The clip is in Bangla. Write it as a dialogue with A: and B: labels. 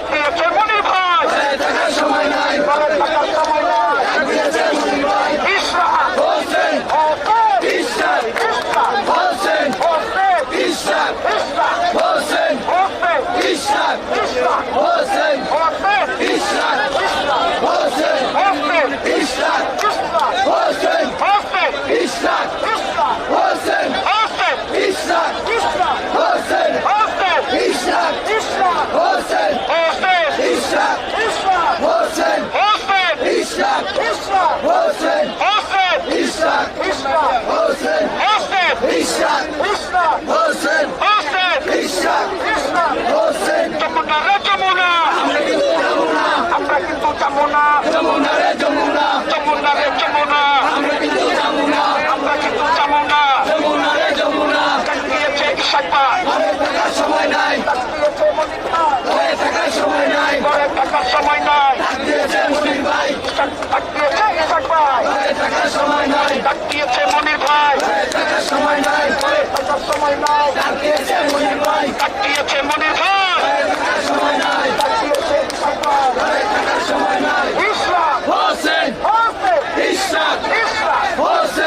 A: দিয়েছে মনির ভাই
B: সময় নাই
A: ঘরে থাকার সময় নাই ইসরাত
B: হোসেন
A: হোসেন
B: ইশরাক
A: ইসরাত
B: হোসেন
A: হোসেন
B: ইশরাক
A: ইসরাত
B: হোসেন
A: হোসেন
B: ইশরাক
A: ইসরাত
B: হোসেন
A: হোসেন
B: ইশরাক
A: ইসরাত
B: হোসেন
A: হোসেন
B: ইশরাক
A: ইসরাত
B: হোসেন
A: হোসেন
B: ইশরাক
A: ইসরাত
B: হোসেন
A: হোসেন
B: ইশরাক
A: ইসরাত
B: হোসেন
A: হোসেন
B: ইশরাক
A: ইসরাত
B: হোসেন
A: হোসেন
B: ইশরাক
A: ইসরাত
B: হোসেন
A: হোসেন
B: ইশরাক
A: ইসরাত
B: হোসেন
A: হোসেন
B: ইশরাক
A: ইসরাত
B: হোসেন
A: হোসেন
B: ইশরাক
A: ইসরাত
B: হোসেন
A: হোসেন
B: ইশরাক
A: ইসরাত
B: হোসেন
A: যমুনা রে যমুনা
B: আমরা কিন্তু যাবো না
A: আমরা কিন্তু যাবো না
B: যমুনা রে যমুনা
A: যমুনা রে যমুনা
B: আমরা কিন্তু যাবো না
A: আমরা কিন্তু যাবো না
B: যমুনা রে যমুনা
A: দিয়েছে ইশাক ভাই
B: ঘরে থাকার সময় নাই
A: দিয়েছে মনির ভাই
B: ঘরে থাকার সময় নাই
A: ঘরে থাকার সময় নাই
B: দিয়েছে মনির ভাই
A: ডাক দিয়েছে ইশাক ভাই
B: ঘরে থাকার সময় নাই
A: ডাক দিয়েছে মনির ভাই
B: ঘরে থাকার সময় নাই
A: ঘরে থাকার সময় নাই
B: ডাকে